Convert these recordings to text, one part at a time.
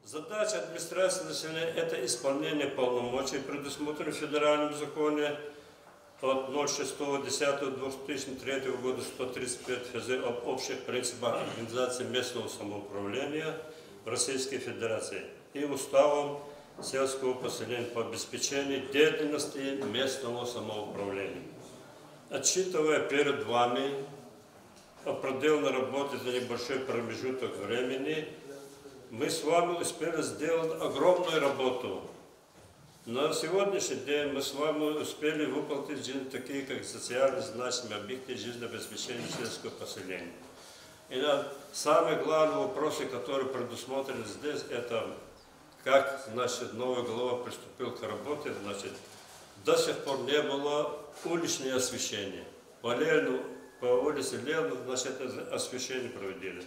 Задача администрации населения – это исполнение полномочий, предусмотренных в федеральном законе от 06.10.2003 года 135 ФЗ об общих принципах организации местного самоуправления в Российской Федерации и уставом сельского поселения по обеспечению деятельности местного самоуправления. Отчитывая перед вами о проделанной работе за небольшой промежуток времени, мы с вами успели сделать огромную работу. На сегодняшний день мы с вами успели выполнить такие, как социально значимые объекты жизнеобеспечения сельского поселения. И самые главные вопросы, которые предусмотрены здесь, это как новый глава приступил к работе, до сих пор не было уличного освещения. По улице Ленина, освещение проводили.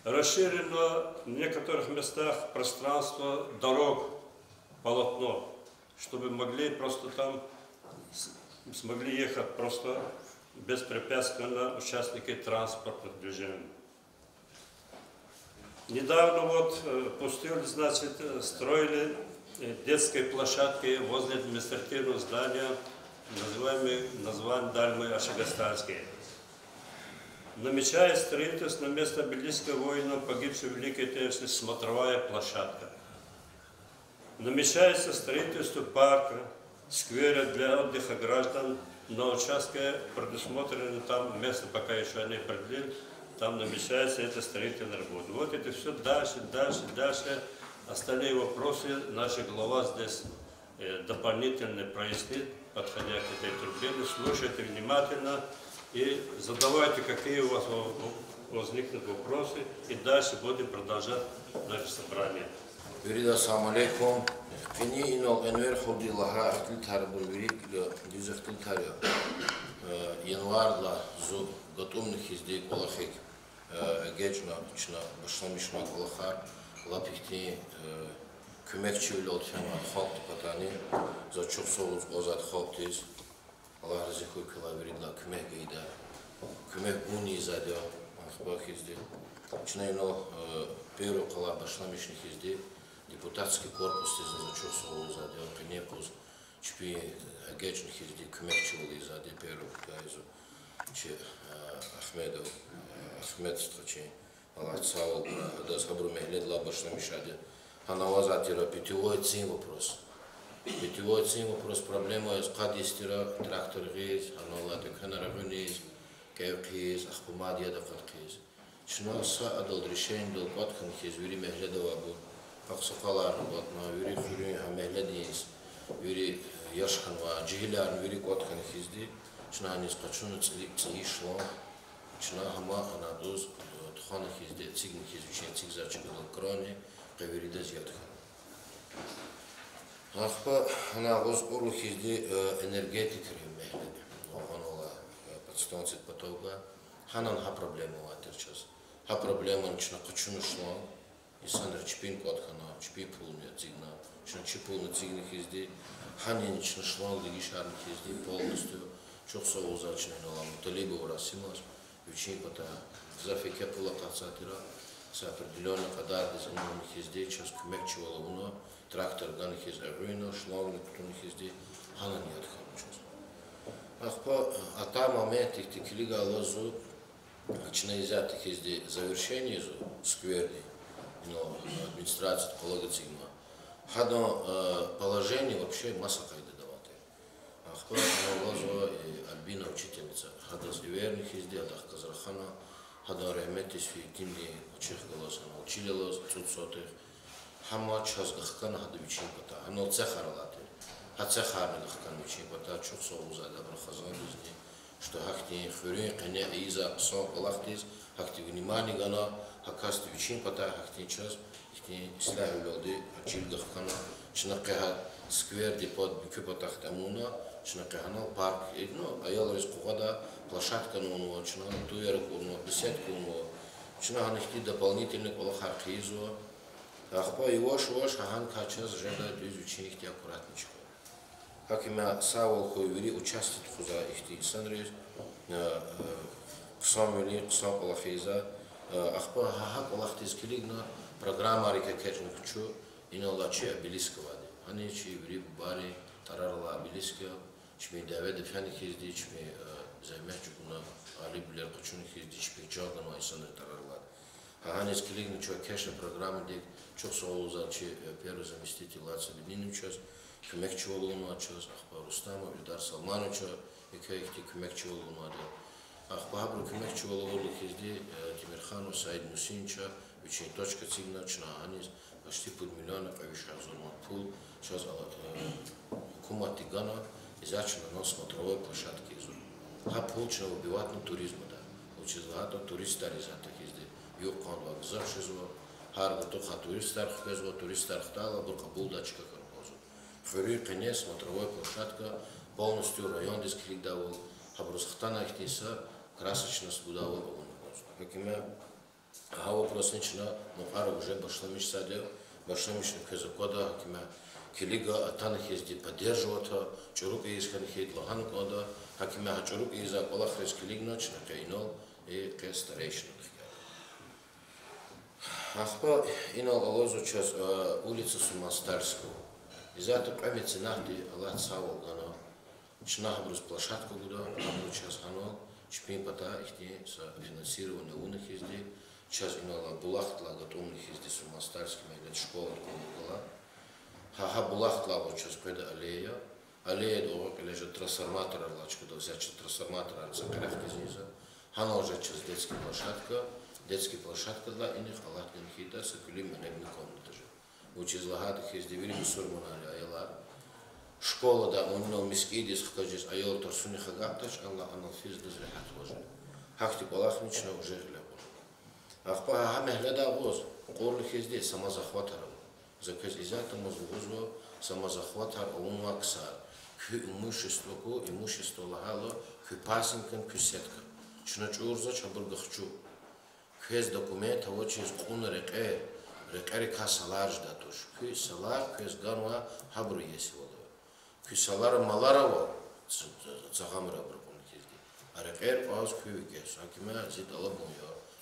Расширено в некоторых местах пространство дорог, полотно, чтобы могли смогли ехать просто беспрепятственно участники транспортных движений. Недавно пустили, строили детские площадки возле административного здания, название Дальмы Ашигастальские. Намечается строительство на место обелиска воинов, погибших в Великой Отечественной, смотровая площадка. Намечается строительство парка, сквера для отдыха граждан на участке, предусмотрено там место, пока еще не определили, там намечается эта строительная работа. Вот это все дальше. Остальные вопросы наша глава здесь дополнительно прояснит, подходя к этой трубе. Слушайте внимательно и задавайте, какие у вас возникнут вопросы, и дальше будем продолжать наше собрание. Ассаламу алейкум. Фини инол энвер ходи лаха ахтил тарбул вирик дюз ахтил таря. Январ ла зу готовных издей колахик. Гечна чна башламишна колахар лапихти көмекчі өлтфема халк патани за çok soğuz ozat halktız. Allah razı kula veridla kömek eyda. Kömek bunu izade ахбах изди. Чна ино перо кала башламишних изди. Депутатский корпус за çok soğuz izade. Кенекуз чпи гечних изди kömekçi ol izade перо кайзу. Че Ахмедов Ахмед Строчи. Allah sağ ol. Да сабру мехлед ла башламишаде. Анавазатира питьевой цим вопрос. Питьевой цим вопрос проблема из кадистира трактор гиз, аналла деканара гуниз, кевкиз, ахпумадия дакаткиз. Шно са адал решение дал катхан хиз вири мехледова бу. Паксакалар батна вири хурин хамехледиз, вири яшханва джихиляр вири катхан хизди. Шно аниз качуну цишло. Шно хама анадуз тхана хизди цигн хиз вишен цигзачгал крони. Каверида зятха. Ахпа на госуру хизди энергетикер мехлед. Оганола подстанция потока. Ханан ха проблема ватерчас. Ха проблема нична качуну шло. Исанр чпин катхана, чпи пулне цигна. Шна чпулне цигна хизди. Хани нична шло лигишар хизди полностью. Çok soğuzachne nolam. Талибы урасимас. Учи пота зафике пула кацатира. С определенной кадарда занимаемых издей, сейчас көмекчи болуна, трактор ганых из агрина, шлангли кутуных издей, хана не отханчуз. Ахпа, а та момент их текилига лазу, начиная изятых издей завершения изу, скверни, но администрация полага цигма. Хадо положение вообще масса кайда даваты. Ахпа, лазу Альбина учительница, хадо зверных издей, адах Казрахана, Хада рахметис фи тимли учих голосан училилос цуцотых хама час гахкан хада вичин пата анол цехарлаты ха цехарны гахкан вичин пата çok soğuza da брахазан дизни что хахти хурин кане иза сон лахтис хахти внимание гана хакаст вичин пата хахти час ихти ислах болди учил гахкан шнакха сквер депот бикупатах тамуна шнакханал парк ну аял из кугада площадка ну чна туерку ну беседку ну чна анхти дополнительный колохар хизу ахпа его шош хан качас жена изучение их аккуратничко как имя савол хуйвери участвует хуза ихти санрис ксам вели ксам колохиза ахпа ха колохтис килигна программа река кечнукчу инолачи обелискова. Они чи вриб бари тарарла обелиска, чми даведе фяни хизди, чми займечуна али билер кучуни хизди, чми джордан айсаны тарарла. Они скилигни чо кешна программа дик çok soğuzal ki первый заместитель Лаца Бединичас, kömekçi olduğunu açıyoruz. Ahbap Rustam'a, Ülder Salmanov'a, iki kömekçi olduğunu adı. Ahbap kömekçi olduğunu kezdi Timirkhanov, Said Musincha, üçün точка цигначна, они почти полмиллиона повышают зону пул. Сейчас Hukumat Тигана изначально на смотровой площадке изу. А получено убивать на туризма, да. Очень много туристов из этих kezdи. Юкон вокзал шизо. Харга тоха туристар хвезва, туристар хтала, буркабулдачка карбозу. Хвери конец, смотровой площадка, полностью район дискригдавал, хабрусхтана ихтиса, красочность будавал. Какими вопрос начина, но пара уже башламиш садил, башламиш кезакода, какими килига атанах езди поддерживать, чурук изхан хит лохан кода, какими чурук изак олахрес килигноч, на кайнол и кестарейшн. Ахпа инал алозу час улица Сумастарского. Из этого памяти нахди Аллах савол гано. Чнахбрус площадку гуда, абру час гано. Чпин пата ихти са финансирование уных изди. Час инала булахтла готовных изди Сумастарский мегат школа кулгала. Ха булахтла вот час преда аллея. Аллея до лежит трансформатор лачку до взять трансформатор за крахти знизу. Хана уже час детская площадка. Детская площадка для иных аллахтин хита сакулим манегни комната же. Учи злагатых из девири мусульманали айлар. Школа да онно мискидис хкажис айол торсуни хагаташ алла аналфиз дазрихат вожи. Хахти балахнична уже глябу. Ахпа хамехледа воз. Корлих изде самозахватаром. Заказ изята мозгузво самозахватар онваксар. Кю имущество лагало, кю пасинкан, кю сеткан. Чначурза чабургахчу. Кез документ очень скун рекери касалар ждатуш. Кез салар, кез ганва хабру еси вода. Кез салар маларава цагамра бракун кезди. А рекер пауз кез. Акиме зид алабуя.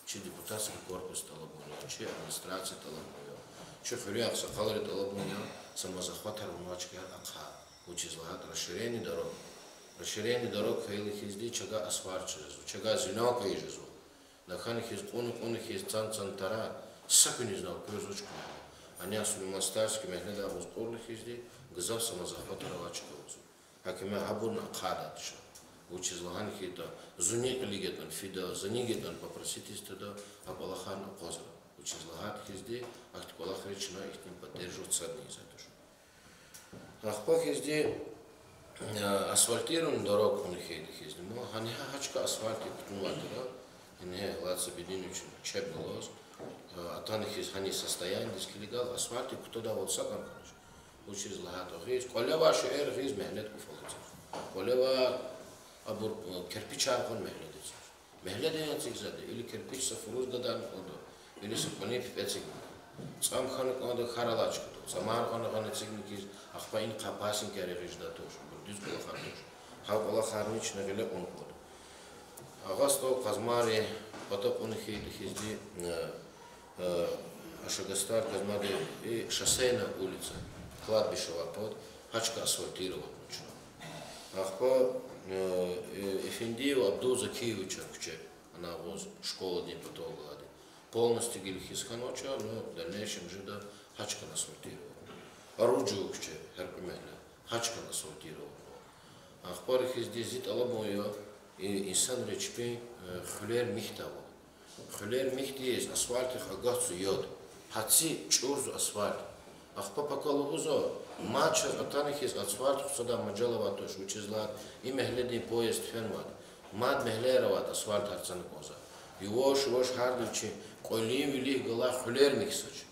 Чи депутатский корпус талабуя, чи администрация талабуя. Чи хуряк сакалри талабуя. Самозахватар уначка акха. Учизлагат расширение дорог. Расширение дорог хейли кезди чага асфальт жезу, чага зеленка жезу. На ханах из кунах из цан-цантара, саку не знал, козочку. Они Сулейманстарский мехнеда узкорлых изди, газав самозахватарова чакаузу. Акиме абурна кадатша. Учизлаган хита, зуни лигетан фида, занигетан попроситесь тогда, а балахан коза. Учизлагат изди, ахти балахрична их не поддерживать садни за то. Ахпах изди асфальтированный дорог у них изди, но они хачка асфальти кутнуатера. Ине Лаца Бединич чебнулось, а таних из хани состояния дискилигал асфальти кто-то вот сакан конечно. Учил лагато гиз, колева шер гиз мехнет куфолец. Колева абур кирпичар кон мехнетец. Мехнетец изаде или кирпич сафуруз гадан кондо, или сапани пипецик. Сам хан кондо харалачко, самар кондо ганецигник из ахпаин капасин керегиш датош, бурдюз колахарниш. Хавала харнич нагеле он код. Агасто казмари потоп он хизди Ашагастар казмари и шоссейная улица кладбище под хачка асфальтировать нужно. Ахпа Эфендиев Абдуза Киевича кче она воз школа день потом глади полностью гильхисханоча, но в дальнейшем жида хачка асфальтировать. Оружие кче херпемена хачка асфальтировать. Ахпа хизди зит алабоя и инсан речпи хулер михтаво. Хулер михти есть асфальт хагацу йод. Хаци чурзу асфальт. Ахпа покалузо матча атаних из асфальт сюда маджалова тош учизлат и мехледный поезд фенват. Мад мехлероват асфальт харцан коза. Юош хардучи колим вили гала хулер михсач.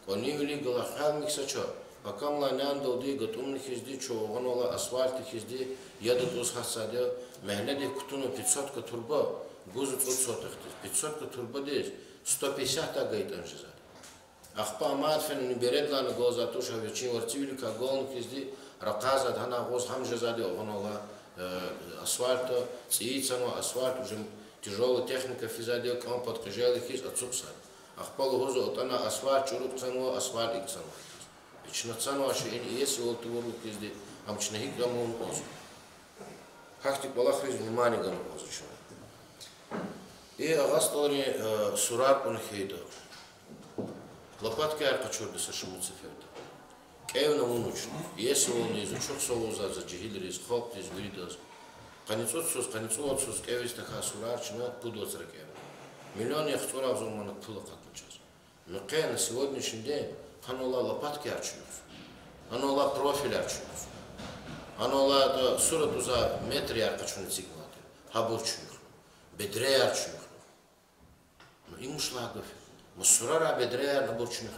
Колим вили гала хал михсачо. Пока мланян долди готовных изди чоғанола асфальт изди ядут усхасадя мехледи кутуну 500 турба гузу 500 турба дес 150 агайтан жиза. Ахпа мад фен нибередлан гозатуш авичин варцивили как голн изди раказа дана гоз хам жизади оғанола асфальта цицано асфальт уже тяжелая техника физадия кам подкажали хиз отсупсад. Ахпал хозу отана асфальт чурук цану асфальт ик цану. Ична цану аши ин ес волтувору кезде амчна хик гамон коз. Хактик балахриз внимание гамон коз чуна. И агастори сурар он хейда. Лопатки арка чурды сашму циферда. Кевна унучна. Ес волны изучок солоза за джихилриз хоп из виридос. Каницотсус кевис таха сурар чуна пудоцра кев. Миллион яхтура взумана пула катмучас. Но на сегодняшний день ханула лопатки арчунов. Анула профиль арчунов. Анула сурату за метри аркачуны цигматы. Хабурчунов. Бедре арчунов. Но им ушла гафи. Масурара бедре арчунов.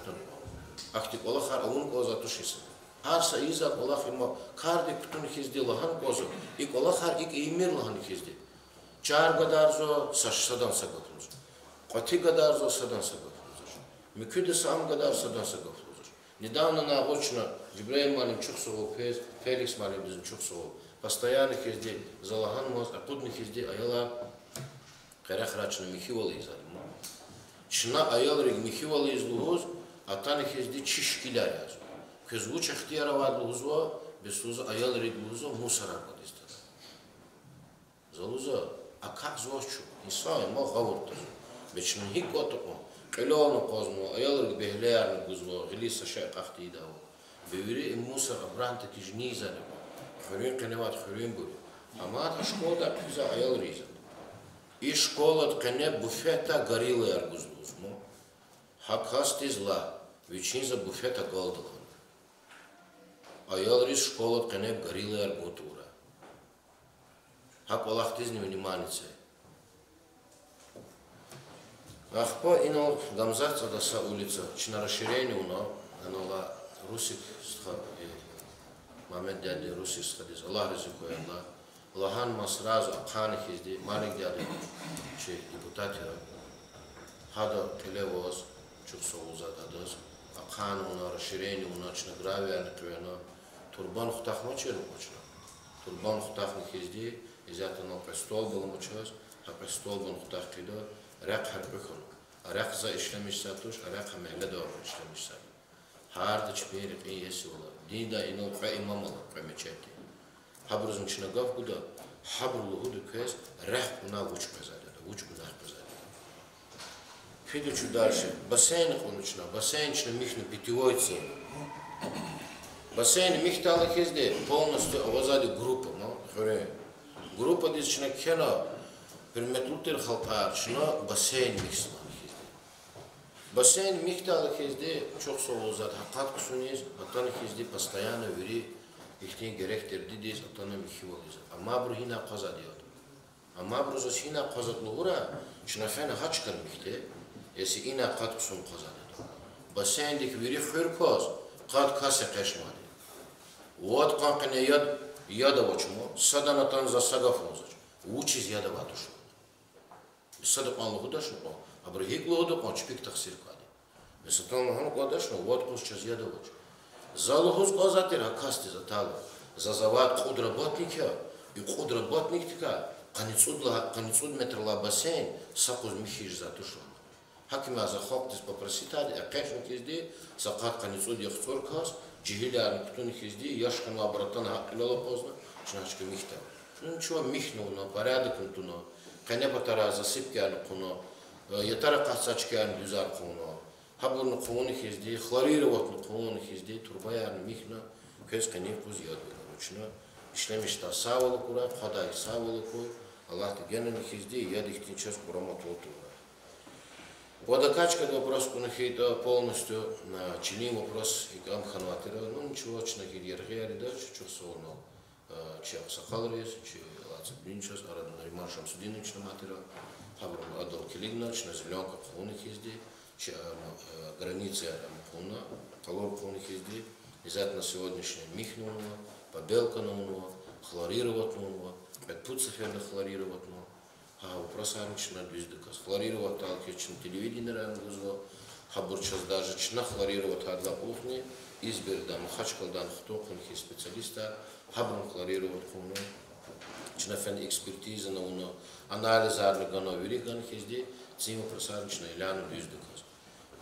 Ахтик олахар алун коза тушиса. Арса иза олах има карди ктун хизди лахан коза. Ик олахар ик имир лахан хизди. Чар гадарзо садан сагатунз. Қати гадарзо садан сагатунз. Микуди сам гадар садан сагатунз. Недавно на обочине Джибраил Малин Чухсову, Феликс Малин Дизин Чухсову, постоянно хизди залаган моз, а кудни хизди аяла харахрачна михивал изад. Чна аял риг михивал из лугуз, а тани хизди чишкиляр яз. Кезгуч ахтиаравад лугузва, без луза аял риг лугузва мусарар кадистар. За луза, а как звучу? Исай, мо хавуртаз. Бечна хикотоко. Килону козну, аялрик бехлеярны гузво, гилиса шай кахти идаво. Бевири мусор абранта тижни зане. Хурин кеневат хурин бури. Амата школа киза аял риза. И школа кене буфета горила яргузлузмо. Хакхасти зла, вечинза буфета голдалхан. Аял риз школа кене горила яргутура. Хак валахтизни вниманице. Ахпа ино гамзат адаса улица, чина расширение уно, анола русик Мамед дяди русик сходиз, Аллах ризикуя Аллах. Лахан ма сразу Акхан хизди, малик дяди, че депутати, хада телевоз, чук соузат адаз, Акхан уно расширение уно, чина гравия наквено, турбан хутах мочеру почна. Турбан хутах хизди, изята на престол был мочез, а престол был хутах кидо, رق هر بکن، رق زا işlemiş satış, رق همه doğru işlemiş sat. Harda çperi qiyesi ola. Dida ino qa imam ola, qa meçeti. Habruzun içine gaf buda, habrulu hudu kez, raq buna uç kazada, uç buna kazada. Fidu çu dalше, бассейн konuşna, бассейн içine mihne питьевой цен. Бассейн михтала кезде полностью авазади группа, no? Группа дис içine kena Hürmetlutер halkar, şuna basen mixman hizdi. Basen mixtalı hizdi çok soğuzat hakat kusuniz, atan hizdi постоянно veri ihtiyan gerektirdi diz atana mixivaliz. Ama bur hina qaza diyordu. Ama bur zas hina qazatlı ura, şuna fena haçkar mixti, esi ina qat kusun qaza dedi. Basendik veri xürkoz, qat kase qeşmadi. Vod qankine yada vaçmo, sadan atan za sagafnozaç. Učiz yada vatušu. Sada on lohudašno, a brihik lohudak on čpik taksir kadi. Mesela tam lahanu kadašno, vodkus čaz yada vač. Za lohuz qazatir hakasti za tala. За завод худработника и худработника каницуд метрла бассейн сакуз михиш за тушу. Hakime za xoqtis paprasitadi aqeshnik izdi saqat каницуд яхцоркас джигиляр ктуних изди яшкан лаборатан хақилала позна шнашка михта. Ничего михнуло порядок нтуно. Канепатара засыпки алкуно. Ятара қасачки ан дюзар куно. Хабурну куних изди хлорировать куних изди турбаяр михна көз канекуз яд. İşlemişler sağlık kura, kadayı sağlık koy. Allah da genel hizdi, yadiktin час кураматолту. Водокачка вопрос кунахейта полностью на чилим вопрос и амханватера. Ну ничего, чна хидьергеяри да, чуть солно. Чак сахалрис, чи лацебинчас, арадан риман шамсудинович на матера. Хабрам адол килигна, чна зеленка куних хизди, чи границы амхуна, колор куних хизди. Изад на сегодняшний михнула. Побелка на уно, хлорировать на уно, петпуцеферно хлорировать на уно. А вопрос армична двиздыкас. Хлорировать талкична телевидение рангузго, хабурчас даже чна хлорировать хадла кухни, изберда махачкалдан хтокунхи специалиста, хабрун хлорировать куно, чна фен экспертиза на уно, анализ армигано вириган хизди, цим вопрос армична иляну двиздыкас.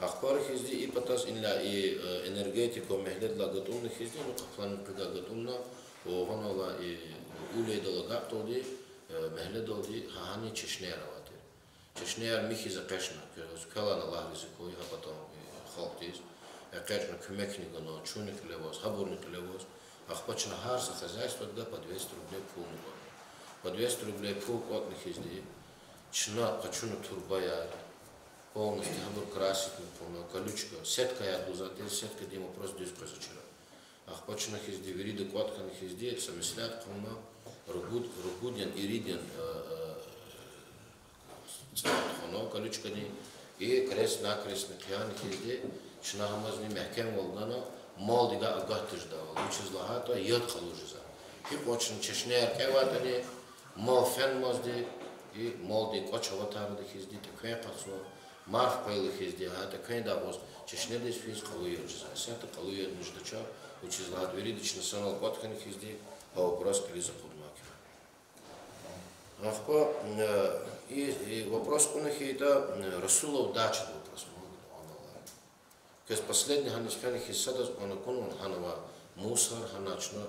Ахпар хизди и патас инла и энергетико мехлет лагатумна хизди, ну каплан пригагатумна, оғанола и улейдала гаптоди, мехледоди, хахани чешнеравати. Чешнер михи за кешна, калана лахризикой, а потом халктиз, кешна кумекнигано, чуник левоз, хабурник левоз, ахпачна харса хозяйство да по 200 рублей пулника. По 200 рублей пул котных хизди, чна качуна турбая, полностью хабур красит, колючка, сетка я дузател, сетка дима просто дюзка зачера. Ахпачнах изди, вириды кватканых изди, самислят кума, ругуден, ириден, цватхоно, колючка ни, и крест на крест мекляных изди, чнахамазни мехкем волгано, молдига агатыждавал, лучше злагато, йод халужиза. Хипочен чешнер кеватани, мол фен мозди, и молди кочаватардых изди, такая пацуа, марф пайлых изди, а такая да воз, чешнердис физ халуйоджиза, сета халуйод ниждача, учи злад веридочно санал котканых изди, а вопрос криза пудмаки. Ахпа, и вопрос кунах это Расулов дача вопрос. Кез последний ханисканих из садас, он кунун ханова мусор, ханачно,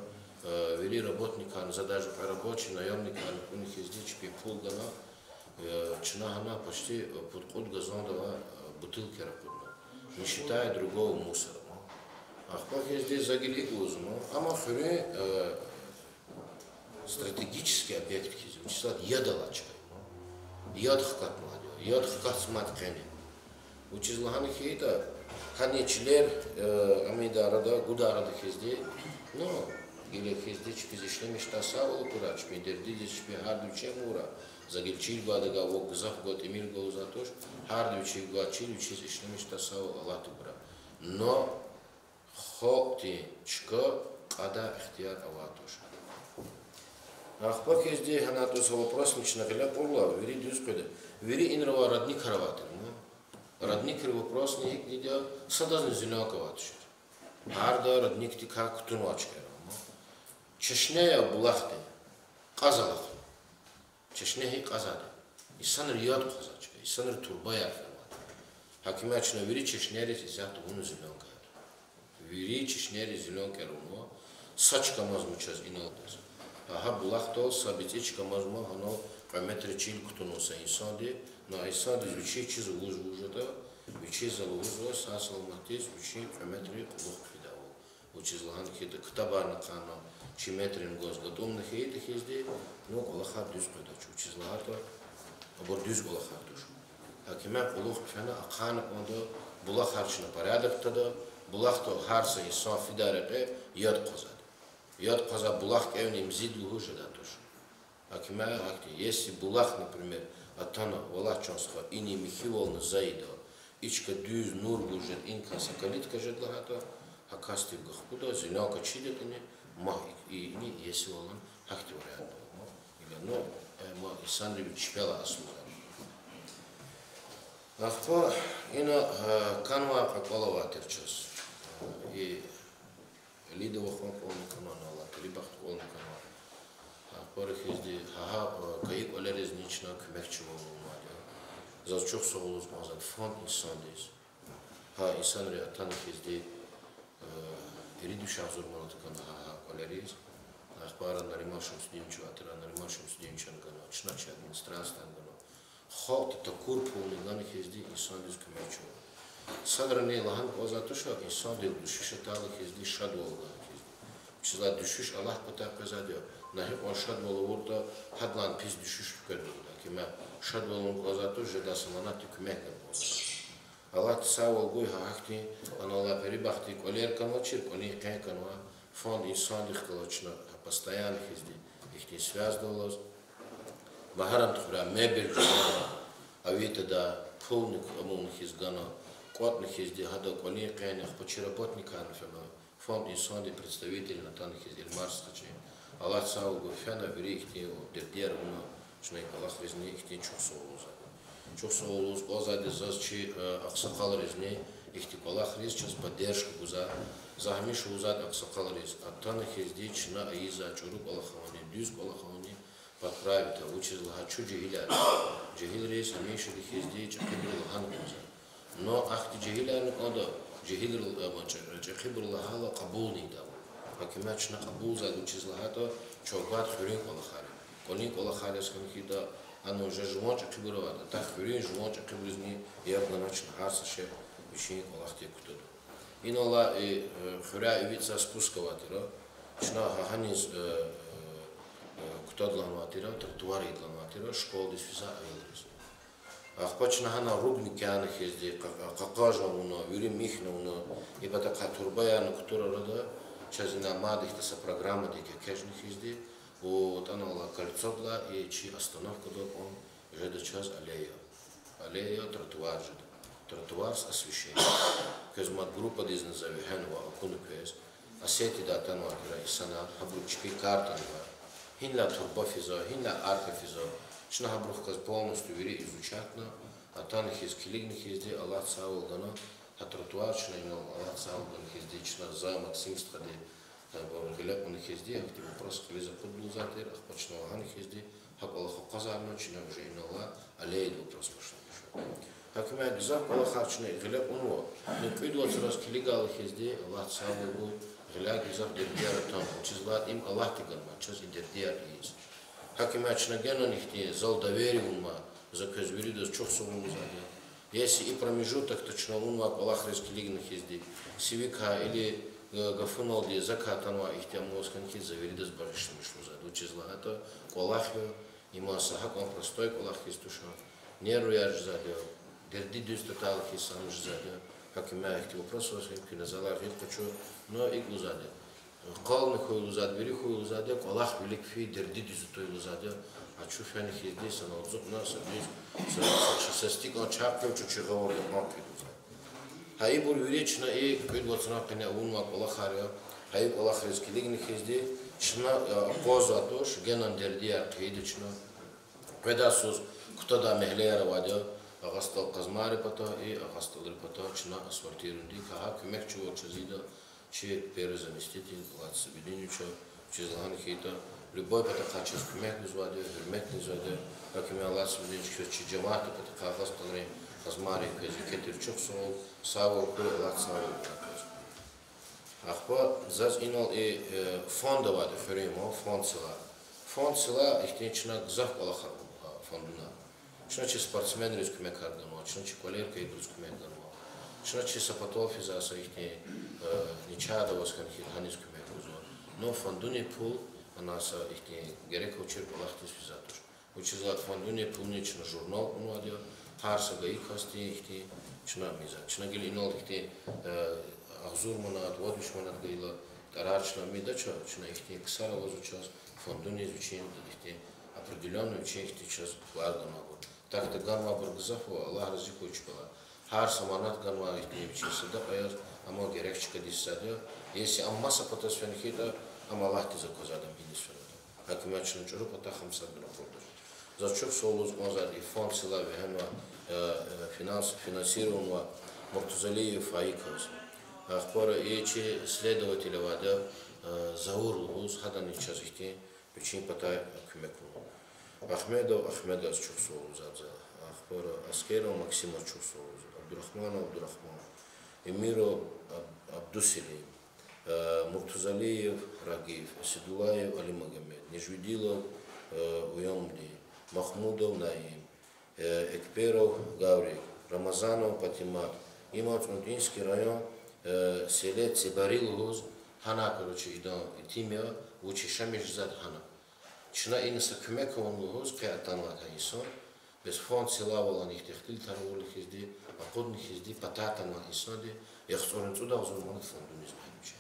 вели работника, задачу по рабочий, наемника, у них есть дичь, пулгана, чнахана почти под код газондова бутылки рапудна, не считая другого мусора. Ахпах здесь загили узну, а мафуре стратегический объект хизи, учислат ядалачка, ядхкат младё, ядхкат сматкани. Учислаханы хейта, ханичлер, амидарада, гударада хизди, но гиле хизди чпизишле миштасавал курач, мидердиди чпи хардуче мура. Загильчил гадага вок гзах гот эмир гаузатош, хардучи гачил учиз ишлемиш тасау Аллаху бра. Но хокти чка када ихтияр аватош. Ахпак езде ханатоса вопрос начинали полла, вери дюскоде, вери инрова родник хараватер. Родник вопрос не идет, садазный зеленок аватош. Харда родник тика кутунвачка. Чешнея булахте, казалах. Чешнехи казады. Исан рияд казачка, исан турбая фермат. Хакимячно вери чешнери зяту уну зеленка. Вери чешнери зеленка руно, сачка мазмучас иналтас. Аха булахтол сабитичка мазму хано каметри чил кутуноса инсанди, на инсанди вичи чиз ужужата, вичи залужо сасал матис, вичи каметри лух фидавол. Учизлахан хита ктабарна кана. Чиметрин гоз готовных этих изде, но колахар дюз подачу, чизлахато, абор дюз колахар душ. Хакиме полух фена акхан ондо булахарчна порядок тогда, булахто харса и софидареке яд казад. Яд казад булах кевни мзиду хуже датуш. Хакиме акти, если булах, например, атана валачонска ини михиволна заидо, ичка дюз нур бужет инка сакалитка жедлахато, хакасти гахпуда, зеленка чидетани, махик и не если он хактивает, или но мы Исандрович чпела осмуза. Ахто ина канва каколова терчас и лидово хон полный канал на лак, либо полный канал. Ахпорих изди ха каик олерез нична кмекчево умадя. Зачух соулус мазат фонд Исандис. Ха Исандри атаних изди иридуша зурманат канал. Колерис, ахбара наримашем студенчу, атера наримашем студенчан гано, чначи администрация гано. Хот такур полный ганих изди инсан диз кумечу. Садрани лахан позатуша инсан дил душишаталых изди шадвол ганих изди. Чизла душиш Аллах пата казадё. Нахи он шадвол урта хадлан пиз душиш вкаду. Кима шадвол он позатуш жедасаманати кумекер позатуш. Аллах тсавол гуй хахти, аналла перебахти колер кано чир, кони кэн канва. Фонд инсан дихкалочно постоянных изди, их не связывалось. Бахарам тухра мебель гана, а видите да полных амунных изгана, котных изди, хада кони кэнях, почеработника анфена. Фонд инсан ди представитель натанных изди Марскачи. Аллах саугу фена вери их не дердеруна, что их Аллах везне их не чухсоулуза. Чухсоулуз озади зазчи аксакал резне, их типа Аллах рез сейчас поддержку гуза. Захмиш узад аксакаларис, оттанах издич на аиза чурук Аллахавани, дюз Аллахавани подправить, учиз лахачу джихиля. Джихил рейс, амейши лих издич, акибрил лахан гуза. Но ахти джихилан ода джихил джихибрла хала кабул нида. Хакимачна кабул заду чизлахато чогат хурин колахали. Колин колахали сканхида ано же жумоч кибровада. Так хурин жумоч кибризни явганачна харсаше вишин колахте кутуд. Инола хура ивица спусковатиро. Чна хаханиз кутадланватиро, тротуаридланватиро, школ дисфиза авилрис. Ахпачна хана рубни кяна хезди, какажа уно, юри михна уно, и бата катурбая на кутурарада, чазина мадихтаса программа деке кежни хезди, вот она ла кольцодла и чи остановка до он жеда час аллея. Аллея тротуар жеда. Тротуар с освещением. Кезмат группа дизназави хенва окунуквез, асети да танватира и сана, хабручки картанва, хинла турба физо, хинла арка физо, Шна хабрухказ полностью вери изучатно, а там их из килигных езди, Аллах саул гано, а тротуар шна имел Аллах саул гано езди, шна за Максим стради, гелеп он их езди, а ты вопрос клиза подбул затер, а почна ваган их езди, хак Аллах казарно, чина уже инала, аллея вопрос пошла. Хак имя гзак Аллах чина гелеп он во, не квидло раз килигал их езди, Аллах саул гу, геляк гзак дердиара там, чизлат им Аллах тиганма, час и дердиар есть. Хакимачна гена нихти зал доверия унма за казвиридас чохсову заде. Если и промежуток точно унма Аллах раскилигных езди, сивика или гафунал де закатанва их тем москанки заверидас барышами шло заде. Учизла это Аллаху има сахак он простой Аллах есть душа. Неру яж заде. Дерди дюз тотал хисам заде. Хакимя их вопрос вас их назала вид хочу, но и гузаде. Қалны хойлузад, бери хойлузаде, Аллах велик фи, дерди дюзу тойлузаде, а чуфяни хизди, сана отзук наса дюз, састик он чапкев, чучи говори, мапки дюзад. Хаи бур виречна и квидвацна кене унмак Аллах ария, хаи Аллах резкилигни хизди, чна позу атош, генан дерди аркейдична, ведасуз, кутада мехлеяра вадя, агастал казмари пата и агастал рипата, чна асфартирунди, каха кюмек чуво чазида, че первый заместитель Влад Бединича, через Ланхита, любой потака через кумек низваде, хермек низваде, как имя Влад Бединич, че джамата потака власталрем, казмари, кетерчук сол, савол, Влад савол. Ахпа заз инал и фонда ваде, феримо, фонд села. Фонд села, их нечна гзах Аллахар фондуна. Чна че спортсмен рез кумек аргану, чна че колерка и брус кумек аргану. Шначи сапатофи за ихне ничада восканхи ханиску мекузо. Но фондуни пул анаса ихне герека учир Аллахтис физатуш. Учизла фондуни пул нична журнал унвадио, харса гаикасти ихне чна миза. Чна гили инол ихне ахзур монат, водвиш монат гайла, тарачна мидача, чна ихне ксара возучас, фондуни изучение ихне определенную учение ихне час варганагу. Так это ганва бургзафу Аллах разикуй чпала. Har samanat ganwa ihtiye biçim sada ayar ama gerekçe kadisada yesi amma sapata sfenhida ama Allah tize kozadam binisfenada hakimiyatçının çoru pata 50 bin kurdur. За çok soluz mazad fond sila ve henva финансирования Муртазалиев Фаиков. Ахпара эти следователи вада заурлуз хадан час ихти биçim pata kümekum. Ахмедов çok soluz azza. Ахпара Аскеров Максима çok soluz. Абдурахманов, Эмиров Абдусилиев, Муртазалиев Рагиев, Асидулаев Али Магомед, Нежвидилов Уямди, Махмудов Наим, Экперов Гаврик, Рамазанов Патимат, Имат-Мунтинский район, селе Цибарилгуз, Хана, короче, Тимия, учи Шамишзад Хана. Чина инса Кюмекован Лугуз, Каятанлат Хаисон, без фонд села волан их техтил тарволих изди, акодних изди, пататан на исноди, яхсорен цуда озурманат фонду не знаемче.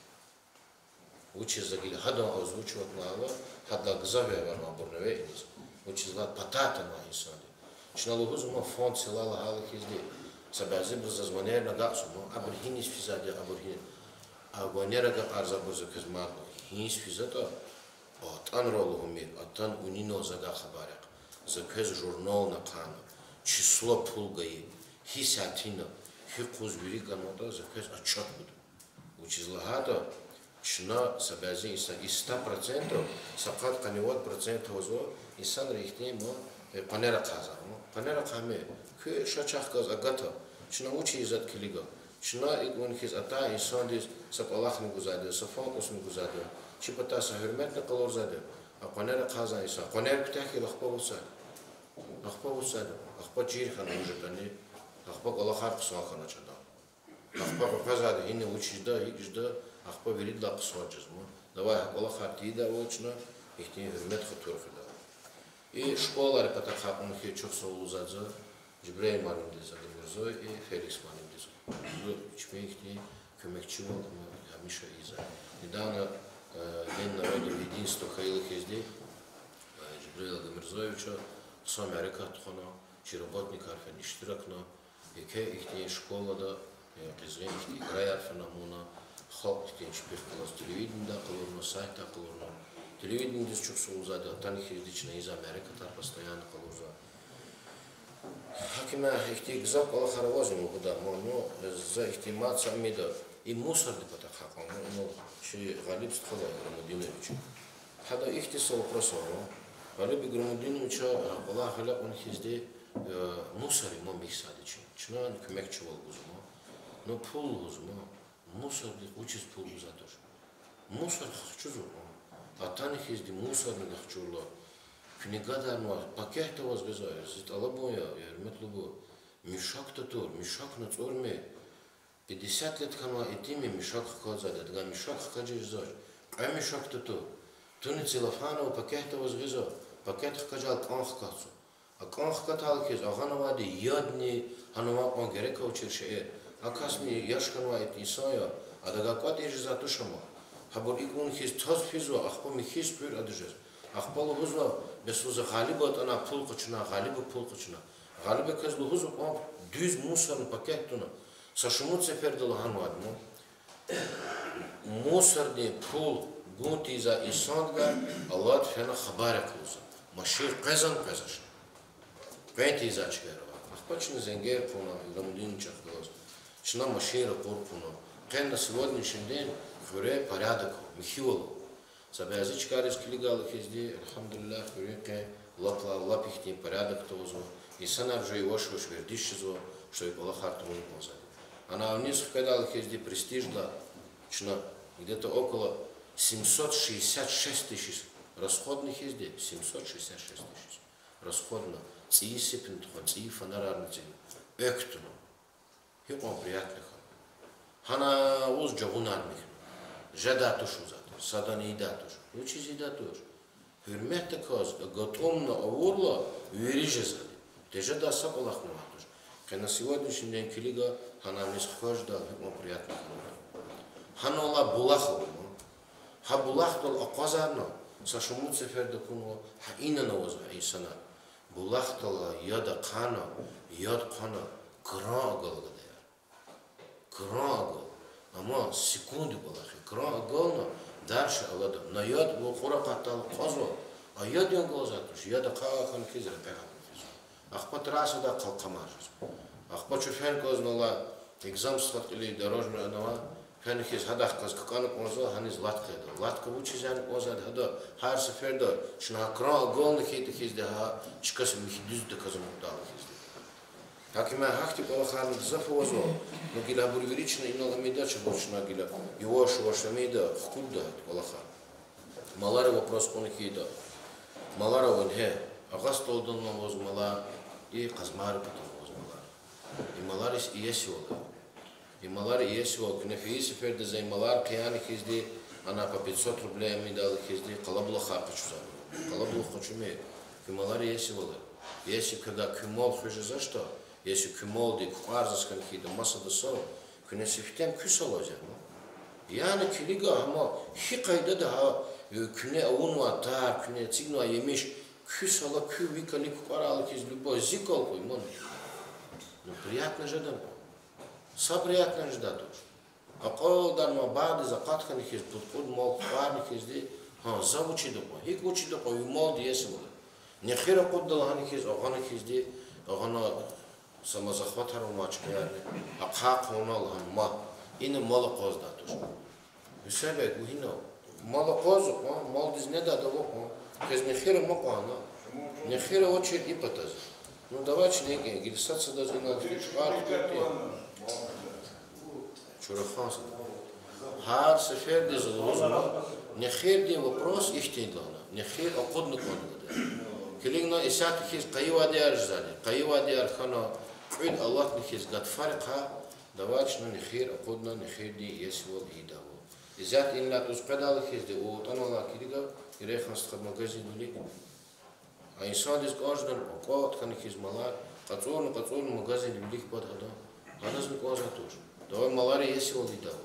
Учи загили, хадан озвучиват мало, хада гзаве варма бурневе иниз. Учи злат пататан на исноди. Чна лугузума фонд села лагалих изди, сабази бзазвонер на гасума, абр хинис физади, абр хинис. Агонера га арза буза казмарно, хинис физата, атан ролугумир, атан унино зага хабаряк. За кез журнал на кана, число пулгаи, хисатина, хикузвери ганода, за кез отчет буду. Учизлагата, чна сабязи и 100%, сакат каневод процент хозо, и сан рихне мо панера каза. Панера каме, ке шачах каз агата, Чина учи изат килига. Чина игун хиз ата инсан дис сап Аллах не гузаде, сафон кос не гузаде. Чи пата са хурмет не қалор заде. А қонер қазан инсан. Қонер птахи лахпа бусад. Лахпа бусад. Лахпа чир хана ужатани. Лахпа Аллах арқсан хана чада. Лахпа қазаде хине учижда, игжда. Лахпа верид лақ сваджазма. Давай Аллах артида очна. Ихтин хурмет хатур хида. И школари пата хапун хи чух соулузадза. Jibril Marim'de Mirzo и Феликс Marim'de. Bu чмейхни kömekçi oldu mu? Hamisha izah. Недавно День народного единства Хаилых езде Jibril Мирзоевича с Америка тхона, чи работник арфен иштиракна, и ке ихни школада, кизген ихни играй арфен амуна, халк ихни чпир калас телевиденда калурно, сайта калурно. Телевиденде с чук соулзаде, атан их ездична из Америка тар постоянно калурза. Hakime ihti gzak Allah haravazim uda mono za ihtimat samida и мусор de pata khaqan no shi Ghalib stkhala Gramudinovic hada ihtis вопросов Ghalib Gramudinovic Allah khalaq он хизде мусор мо михсадич чна kömekçi olguzmo no pul guzmo мусор de uchiz pul uzatosh мусор khchuzo atan хизде мусор ne khchulo Книга но пакет у вас безое, это алабоя, метлубо. Мешок-то тур, мешок на цорме. 50 лет хана этими мешок хазада, дга мешок хаджи зож. А мешок-то тур. Туни целлофановый пакет у вас безо. Пакет хаджал канх кацу. А канх катал кез, а ханавади ядни, ханавак ман герека учерше. А касми яшканва эти исая, а дага квадиш за тушама. Хабор игун хиз таз физо, ахпо ми хиз пюр аджез. Ахпало хузва бесуза Ghalibot ana pul qıçına, Ghalibı pul qıçına. Ghalibı kız bu huzub am düz musarın paketuna. Saşumut seferdil hanvadmo. Musar de pul gunti za isandga Allah fena xabara qılsa. Maşir qazan qazaş. Qenti za çıkar. Ахпачны зенгер пуна, Грамудин чахдалас. Шна машира корпуна. Qen на сегодняшний день хюре порядок, михиол. Sabazıçkarız kiligalı kezdi, elhamdülillah, hürriyke, лапихтин порядок тоже. И сана уже его шош вердишизо, что и было хартому не позади. Она вниз в кадалах езди престижда, где-то около 766 тысяч расходных езди, 766 тысяч расходно. Ци сипинтхо, ци фонарарнити, эктуну. И он приятных. Хана уз джагунармих, жада тушуза. Садан идатуш, учись идатуш. Hürmette kaz, готовно авурла, вирижезали. Теже да сапалах муатуш. Когда сегодняшний день килига, хана мисхожда, ему приятно. Ханола булахова. Ха булахтол аказарно, сашумут сеферда куно, ха ина навоза исана. Булахтола яда кана, яд кана, крагал. Крагал. Ама секунды булахи, крагал. Дальше Аллах на яд वो खुरा कताल खजो आ याद यंग गोजातुश याद खाखन кизер пехатуш ахпат расуда қалқамаш ахпат чуфен кознала экзам схат или дорожная нова фен хиз хадах каз каканук мозо ханиз латкеда латка учизан озад хада har seferda шна кра голны хит хиз да чикас михдуз да казмуктал хиз Hakime hakti Аллахан зафозо, но гиля бурверична и много медача больше гиля. Его шваша меда хкуда Аллахан. Малара вопрос он хида. Малара он агас толдан воз мала и казмар потом воз мала. И маларис и есиола. И малар и есиола. Кнефи сеферда за малар кияни хизди, она по 500 рублей медал хизди, калабло хапачу за. Калабло хочуме. И малар и есиола. Если когда кюмол хуже за что? Если кюмол де кварзаскан хида маса да со, кюнеси фитем кюсалозя. Yani kiliga ama hikayda da küne avunwa tar küne цигнуа емеш küsala kü vikali кварал киз любой зикол кой мон. Ну приятно же да. Са приятно же да тоже. А колдан ма бади закатхан хиз подход мол кварни хиз де заучи да по. Хик учи да по мол де есмол. Не хира поддалхан хиз агана хиз де агана самозахватару мачкаяр. А хак онал ма ина мала qozda тоже. Sebek bu hino. Mala qozu, mal diz ne da da bu. Kez ne xira maqana. Ne xira o çet ipataz. Ну давайте некие, гильсаться даже на Чураханс. Хар сефер де залузма, не хер де вопрос ихтидлана, не хер акудну конда. Килигна исят хиз кайвади аржзали, кайвади архана, фуид Аллах нихиз гад фарqa, давайте не хер акудна, не хер де есвол идаву. Изят инла узпедал хиз де утанала килига, иреханст хад магазин улик. А инсан дис каждан акад хан хиз малар, кацорну магазин улик под ада. Хадас не коза тоже. Давай малари есвол идаву.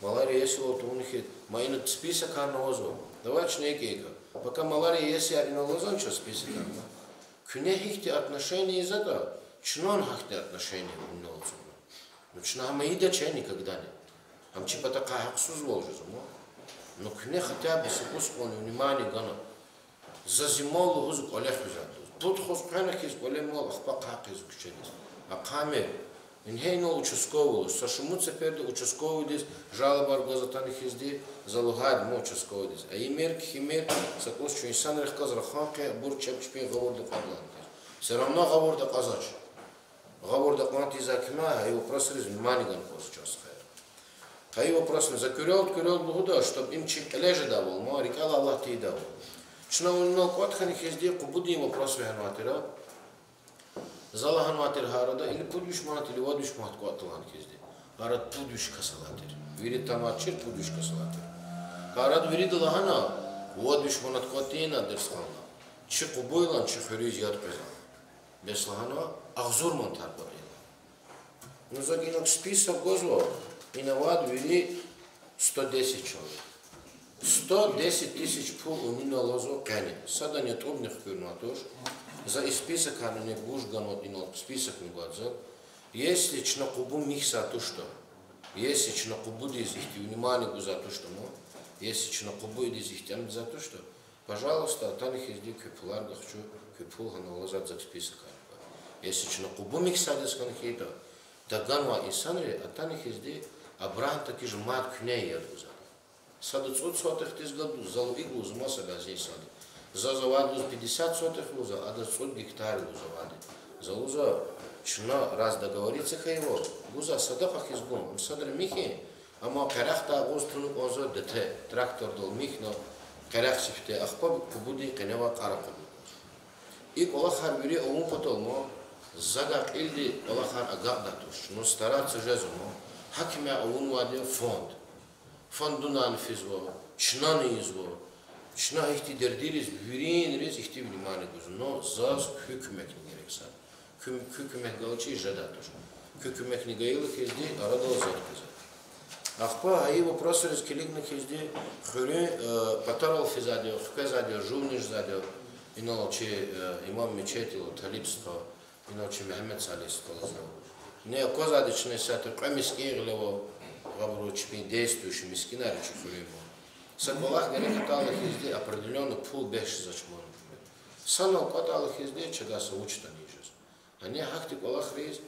Малария есть вот у них майнут список анозо. Давайте некийка. Пока малария есть аринолозон что список анозо. К нехихте отношения из этого. Чнон хахте отношения у нолцу. Ну чна маида чай никогда не. Ам чипа такая хаксуз ложится, мо. Но к не хотя бы сыкуску внимание гана. За зимолу хузук олег взяту. Тут хуз пенах из големол ахпак хак из кучелис. А каме Инхейно участковый, сашумуца перед участковый дис, жалоба аргозатан хизди, залугад мо участковый дис. А имер химер, сакус что инсан рехказ раханке, бур чепчпин гавор да падлан. Все равно гавор да казач. Гавор да кванти закима, а его просто внимание кос час хайр. А его просто закурил буда, чтобы им чик лежа давал, мо рекала Аллах ти давал. Чна он но кватхан хизди, кубуди ему просто вехнатира. Залахан матер харада или пудюш мат или водюш мат куатлан хизди. Харад пудюш касалатер. Вирит тамачир пудюш касалатер. Харад вирит лахана водюш мат куатина дерсхана. Чи кубойлан чи хуриж яд пезан. Без лахана ахзур ман тарбабила. Ну загинок список гозво. Инавад вири 110 человек. 110 тысяч пул у нина лозо кани. Сада нет обних кюрнатош. За список она не будешь ганот и нот список не глаза. Если чна кубу михса то что, если чна кубу из их внимание гуза то что, но если чна кубу из их тем за то что, пожалуйста, таних изди купуларга хочу купул на лазат за список. Если чна кубу михса дес канхейта, да ганва и санри, а таних изди Абрахам таки же мат кней яд гуза. Саду цот сотых тис году залу иглу змоса газей саду. За заваду 50 сотых луза, а до 100 гектаров луза. За луза чна раз договориться хайво. Луза садапах изгон. Он садр михи, а ма карахта агостуну озо дете. Трактор дол михно карах сифте ахпа кубуди канева каракуду. И колахар бери ому потол мо загак илди колахар агадатуш. Но стараться жезу мо. Хакимя овун ваде фонд. Фондунан физво, чнаны изво. Чна ихти дердилис, вирин рез ихти внимание гузу, но заз hükümet не герекса. Hükümet галчи жадатуш. Hükümet не гаилы хезди, арадал затказа. Ахпа, а его просто разкилигна хезди, хюри патарал физадио, хказадио, жувниш задио, иначе имам мечетил, талибство, иначе Мехмед Салистов. Не козадичный сатыр, камискин глево, габру чпин действующий мискинарий чухуримо. Саколах герекаталах изде определенно пул беш зачмон. Санал каталах изде чагаса учта нижес. А не хахти колах рез,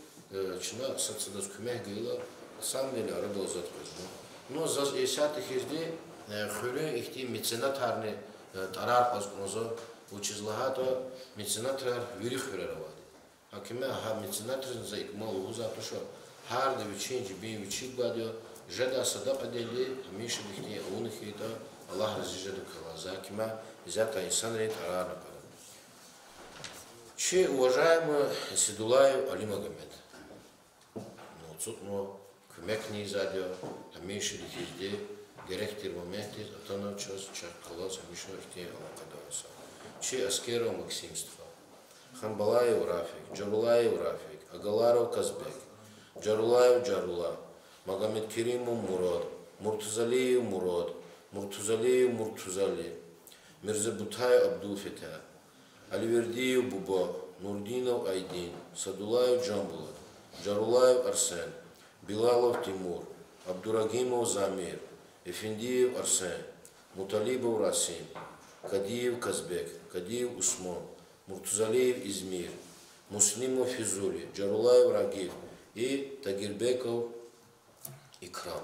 чина сацадас кумех гейла, сам деле арадал затказ. Но за есятых изде хюре ихти меценатарни тарар пазгнозо учизлахато меценатар вирих хюреравади. А кеме ха меценатар за икмал уза тошо харда виченji бин вичик бадио жада садака дели, миша дихни аунахита, Аллах разижаду калаза, кима изята инсан рейт арарна пара. Че уважаемый Седулаев Али Магомед. Но цутно кумек не изадио, а миша дихизде, герехтир моменти, а то на час чак калаза, миша дихни алакадаваса. Че Аскеров Максимство, Хамбалаев Рафик, Джарулаев Рафик, Агаларов Казбек, Джарулаев Джарула, Магомед Керимов Мурод, Муртузалиев Мурод, Муртузалиев Муртузали, Мирзабутай Абдулфета, Альвердиев Буба, Нурдинов Айдин, Садулаев Джамбула, Джарулаев Арсен, Билалов Тимур, Абдурагимов Замир, Эфендиев Арсен, Муталибов Расим, Кадиев Казбек, Кадиев Усмон, Муртузалиев Измир, Муслимов Физули, Джарулаев Рагив и Тагирбеков Икрам.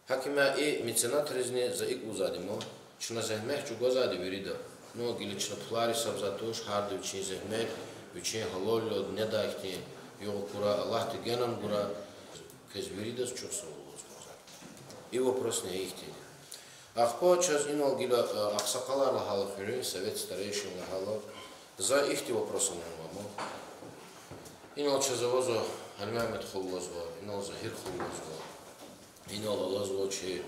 Хакима и меценат резни за ику задимо, чна захмех чуго зади вирида, но гили чна плари сабзатош, хардовичи захмех, Bütün halollo ne da ihti yok kura Allah te genan kura kezbiridas çok sağ olsun. И вопрос не их тени. Ахпо час инол гила аксакалар лахала хюрин, совет старейшин лахала, за их ти вопросом мамо. Инол чазовозо Альмамед хуллозво, инол Захир хуллозво, инол Аллозво че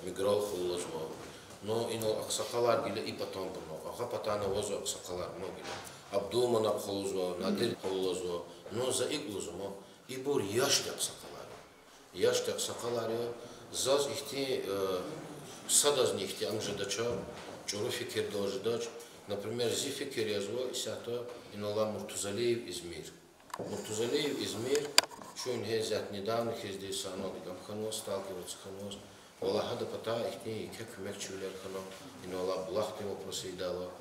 Мигрол хуллозво, но инол аксакалар гила и потом бурно. Аха патана возо аксакалар но гила. Абдулманаб хуллозво, Надир хуллозво, но за их лозмо и бур яшти аксакалар. Яшти аксакалар Zaz ihti sadaz nihti amjadacha чуру fikir dojdaч, например, зи fikir yazvo isata inola Murtuzaliyev İzmir. Murtuzaliyev İzmir şu in hezat недавно hezdi sanal gamkhanos сталкиваться khanos. Ola hada pata ihti iki kömekçiler khano inola bulaqti vопросы dalo.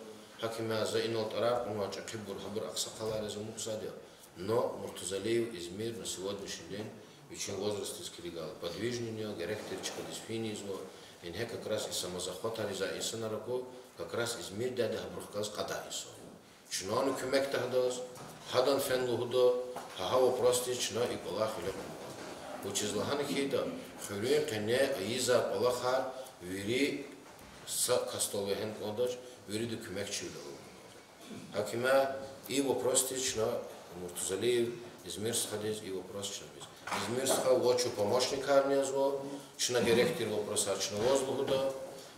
Hakima za inol taraf он чакибур хабур аксакалар yazmu kusadiya. Но Murtuzaliyev İzmir на сегодняшний день очень возрастный легал, подвижнее, геректеричка дисфинизма, и не как раз и самозахват ариза и санарако, как раз из мир дяда хабрухказ кадаисо. Чнону кюмек тахдос, хадан фен лухдо, хахаво прости чно и полах и леку. Учизлаханы хида, хюрюе кене аиза полахар, вири с кастолвехен кодач, вири до кюмек чудо. Хакима и вопрости чно Муртузалиев, Измир сходить и вопрос чно. Измир схал лочу помощника арнязво, чна директор вопроса чна воздуха,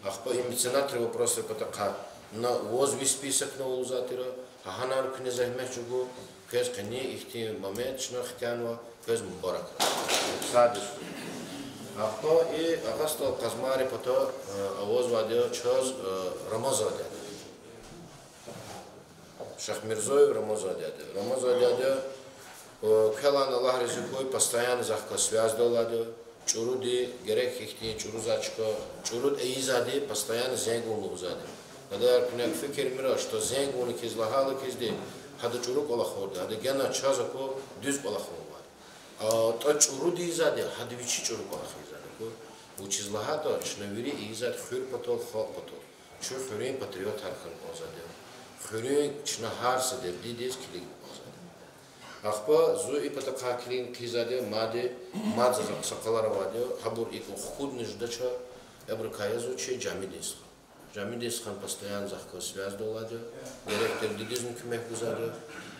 ахпа и меценатри вопросы потака на возви список на улузатира, а ханар князь Ахмедчугу, кез кани ихти момент чна хтянва, кез мубарак. Садис. Ахпа и агастал казмари пото возвадил час Рамазадя. Шахмирзоев Рамазадя. Рамазадя Келан Аллах ризикой постоянно захка связь долади, чуруди герек ихти чурузачка, чуруд эйзади постоянно зенгун лузади. Когда кнек фикер мира, что зенгун кизлахалы кизди, хада чурук Аллахорди, хада гена чазако düz Аллахорди. А то чуруди эйзади, хада вичи чурук Аллахорди. Учизлахата чнавири эйзад хюр потол хал потол. Чу хюрин патриот хархан озади. Хюрин чнахар дидис килик. Ахпа зу и потакаклин кизаде маде мадза сакалара ваде хабур и худ неждача эбркаязу че джамидис. Джамидис хан постоянно захка связь доладе, герек тердидизм кюмек гузаде,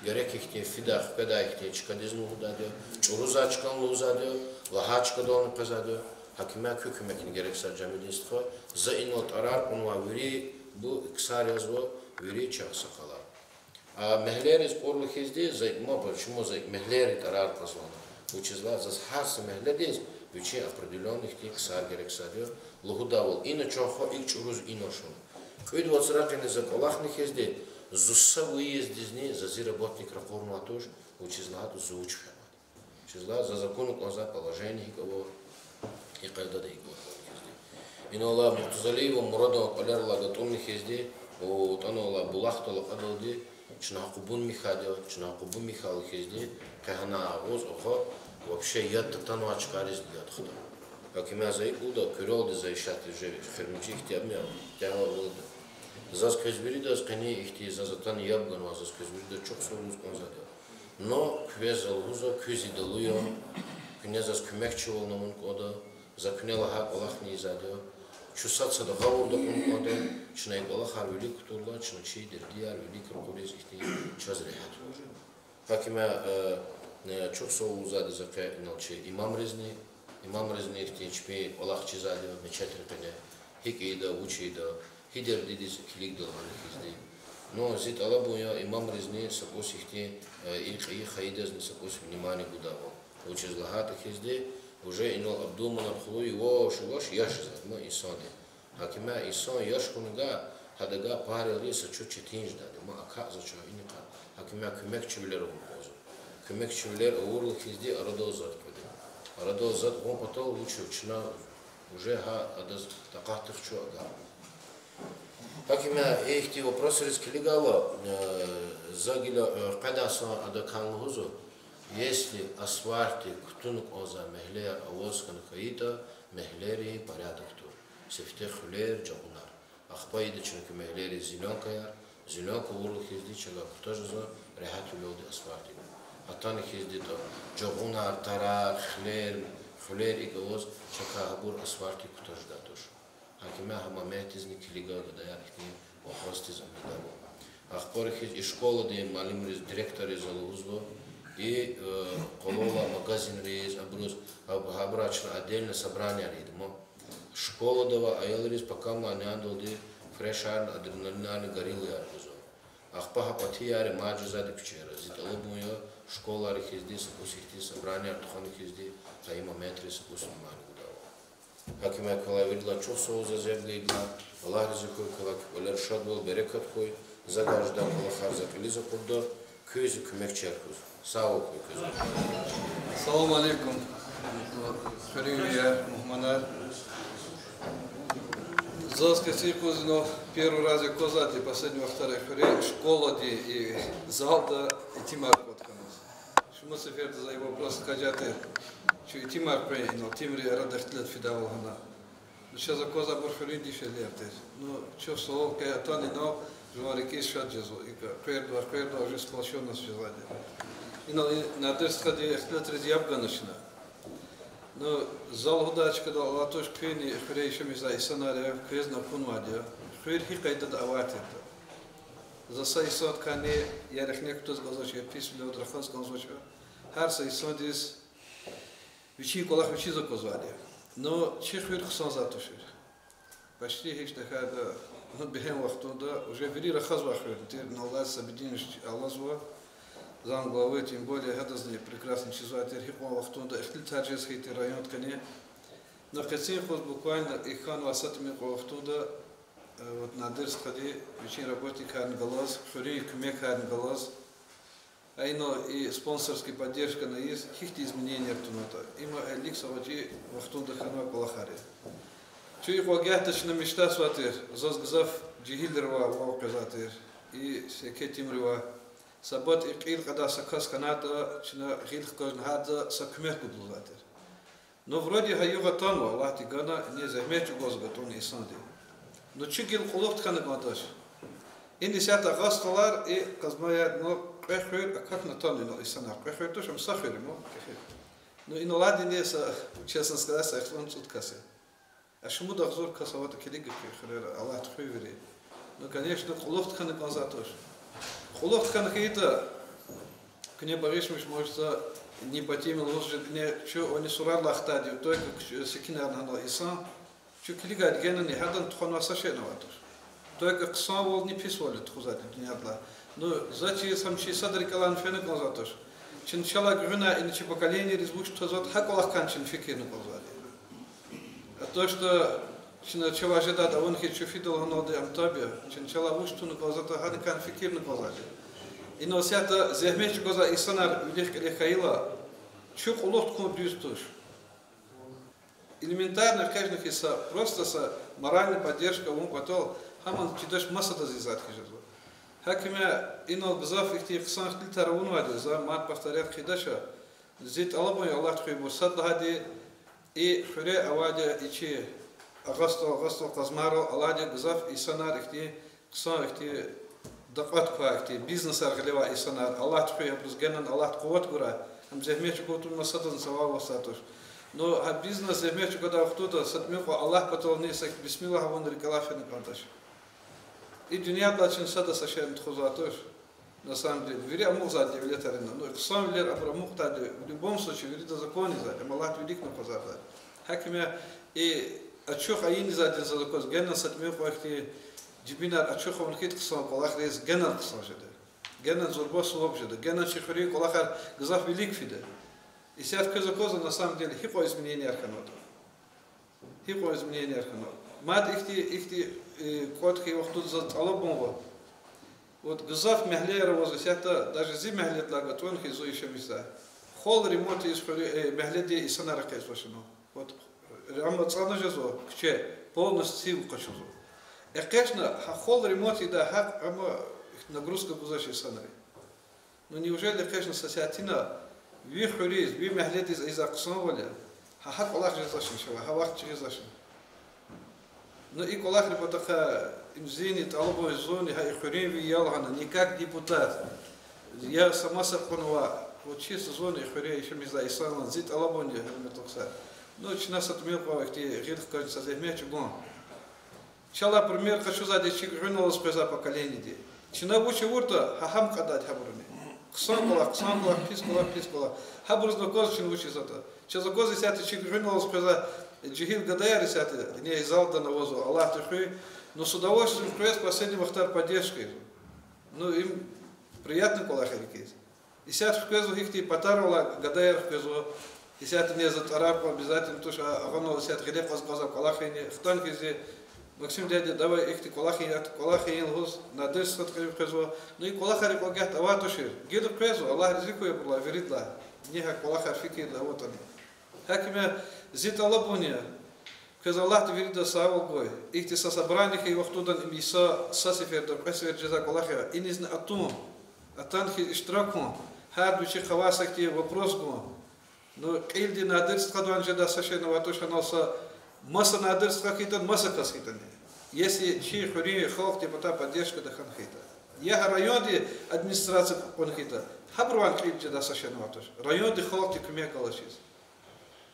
герек ихте фидах педа ихте чикадизм гудаде, чурузачкан лузаде, лахачка дон казаде, хакима кюкюмекин герек са джамидис ха за инот арар унва вири бу ксарязво вири чах сакалар. А мехлери спорлы хезде, почему за мехлери тарар позвона? Учизла за хасы мехледис, учи определенных тих сар герексадио, лугудавол, иначохо и чуруз иношон. Квид вот сраканы за колахны хезде, зусса выездизни, за зиработник ракорну атош, учизла ту заучхемат. Учизла за закону конза положение кого и когда да его хезде. Инола Муртузалиева Мурадова поляр лагатунны хезде, вот анола булахтола адалди, Чнакубун Михадио, Чнакубун Михаил Хезди, Кахана Агоз, Охо, вообще яд татану очкарис ядхуда. Как имя заикуда, кюролды заишаты живи, фермичи их тябмял, тяга волда. Заз казбирида с кони их ти зазатан ябгану, а заз казбирида чок сорус конзадил. Но квез залгуза, квези далуя, князя с кюмекчевал на мункода, за кнела хак Аллах не изадил. Чусаться до гавурда кункода, чнай Аллах ар велик турла, чна чей дердияр велик рукурез ихти час рехат. Как имя чок соу узади за ка иналче имам резни ихти чпи Аллах чизади, мечетри пене, хик ида, учи ида, хидер дидис килик дал хизди. Но зит алабуя имам резни сапос ихти и хаидазни сапос внимание гудава. Учи злахата хизди, уже инол Абдулманаб хулуи во шугош яшизад, ма исоне. Хакима исон яшкунга хадага парил лиса чу четинждади, ма ака зачо иника. Хакима кюмекчевлер умпозу. Кюмекчевлер урл хизди арадозад куди. Арадозад он потол лучше учина уже ха адаз такахтых чу ага. Хакима ихти вопросы рискилигала загила кадаса адаканлхузу. Если асфальты ктунук оза мехлер авоскан хаита, мехлери порядок тур. Сефте хулер джагунар. Ахпаида чунки мехлери зеленкаяр, зеленка урлых изди чага ктожа за реҳату лоди асфальти. Атани хизди то ҷоғуна артара, хлер игоз чакаҳабур асфальти кутаждатуш. Ҳакиме ҳама метизни килига гадаярихтим охости замидаво. Ахпори хиз и школа де малим риз директори залузво и колола магазин риз абрус абрачна отдельно собрание ридмо. Школа дава аял риз пока маняндол де фрешар адреналинарни гориллы аргузо. Ахпа хапати яре маджи зади пчера. Зиталобуя школа рихизди сапусихти собрание артухани хизди таима метри сапусни мангудава. Ҳакиме кала видла чо соуза зевга игла, Аллах ризикуй кала валер шад бол берекат кой, загажда кала харза килиза курда, көзи көмек черкуз. Сау кой көзи. Салам алейкум. Привет, Мухманар. Заска сикузно первый раз козати последнего второй хре школа де и залда и тимар подканус. Шумо сефер за его вопрос кажате, что и тимар при, но тимри радахтлет фидавалхана. Ну сейчас за коза борферин дишелертес. Ну что слово каятани но жварики шаджезу и пердо уже сплощенно связали. И на дерсхаде эхтлет резябганочна. Но зал удачка да латош квени хрейшем из айсанария квезна кунвадия. Хвер хикайда да аватер. За сайсот кане ярехнек тuz газоче писмле одраханс газоче. Хар сайсот из вичи колах вичи за козвадия. Но чехвер хсан затошер. Почти хич такая да бехем вахтунда уже вери рахазва хвер. Тир на Allah сабидинш Аллазва. Зам главы, тем более, это прекрасный чизуатер, хикон вахтунда, эхтил таджирский район ткани. Но хотим хоть буквально ихан васатами вахтунда, вот на дырсхаде, вечер работник харн галаз, хури кумек харн галаз, а и спонсорская поддержка на есть, хихти изменения ртуната. Има эликса ваджи вахтунда ханва калахари. Чуй вагяточна мечта сватер, зазгзав джихилдерва вауказатер, и секетимрива. Сабот и қил когда сакас каната, чина қил кожн хада сакмет гудлатер. Но вроде хаюга тану, Аллах ти гана не захмечу гозгатун исанди. Но чигил кулуфт хана гандаш. Инди сята гасталар и казмая, но кехвер, а как на тану, но исанар. Кехвер то, шам сахвер ему, кехвер. Но и налади не са, честно сказать, са эхлан цуткасе. А шуму дахзор касавата килига кехвер, Аллах тхвери. Но, конечно, кулуфт хана гандаш. Хулов канхита, к не баришмиш может не потемил лучше не что они сурар лахтади, только секинар на исан, что килигат гена не хадан тхон васашена ватуш. Только к самому не писали тхузати днядла. Но зачем сам чи садри калан фены глазатуш. Чин чала грюна и начи поколение резвуч тхузат хаколах канчин фикирну глазали. А то что Чин чего ожидать, а он хитчу фидал ноды амтабия, чин чала вушту на глазата ханы кан фикир на глазали. И но сята зехмеч глаза и санар улих лехаила, чук улот ком брюстуш. Элементарно, конечно, хиса просто со моральной поддержкой он потом хаман чидаш масса дазизат хижазу. Хакиме ино гзаф их тех сан хлитар унвади за мат повторят хидаша. Зит алабой Аллах тхибу саддади и хуре авади ичи Агасто казмаро Аллади гзаф и санар ихти ксан ихти дакат ква ихти бизнес арглева и санар Аллах тхуя плюс генан Аллах куват гура ам зехмеч котун масадан савал васатуш. Но а бизнес зехмеч когда кто-то сатмеку Аллах потол не сак бисмилlah вон рикалафен канташ. И дуния плачен сада сашем тхузатуш. На самом деле, вери амузади влетарина. Но ксан влер абрамухтади в любом случае вери до законе за. Аллах велик на позарда. Хакиме и Ачух аин задин за закос генна сатмев вахти джибинар ачух он хит ксан колах рез генна ксан жеде. Генна зурбос лоб жеде. Генна чихри колахар гзаф велик фиде. И сят коза на самом деле хико изменение арханота. Хико изменение арханота. Мад ихти кот хи вахту за талабон. Вот гзаф мехлера воза сята даже зи мехлет лагат он хизу еще миса. Хол ремонт из мехледи и санара кайс вашино. Вот Рама цанажезо, кче полностью сил качузо. И конечно, хол ремонт и да хак ама нагрузка гузаши санари. Но неужели, конечно, сосятина ви хуриз, ви мехлет из аксанваля, хак Аллах жезашин шава, хавак чезашин. Но и Аллах репотаха имзини талабой зони, ха и хурин ви ялхана, никак депутат. Я сама сапонова, вот чисто звоны, хоря еще не знаю, ислам, зит алабонди, метокса. Ну, чина сатмил по их те гирх, кажется, за мяч гон. Чала пример хочу задать, чик рынулось за поколение. Чина бучи урта, хахам кадать хабурни. Ксанкула, пискула. Хабур на коз чин учи зато. Че за козы сяты чик рынулось за джихил гадаяри сяты, не из алда на возу, Аллах ты но с удовольствием в последний вахтар поддержкой. Ну, им приятно колахарики. И сят в квезу их потарвала гадаяр в квезу. И сят не за тараб обязательно, то что оно сят хилеп возглаза колахини. В танке Максим дядя давай их колахи гус на десять в квезу. Ну и колахари погят аватуши. Гиду в квезу, Аллах ризикуя была веридла. Неха колахар фикидла, вот они. Хакиме зита лабуния. Квезу Аллах ты верида савал гой. Их ты со собраниях и вахтудан им иса сасифер до пресвер джеза колахира. И не знаю атум. Атанхи ishtrakum, харду чи хавасакти вопрос го. Но килди надырст хадван жада сашена ватуша носа маса надырст хакитан маса касхитан. Если чи хури халк типа поддержка да ханхита. Я районе администрация конхита. Хабруан килди да сашена ватуш. Районе халк ти кме калашис.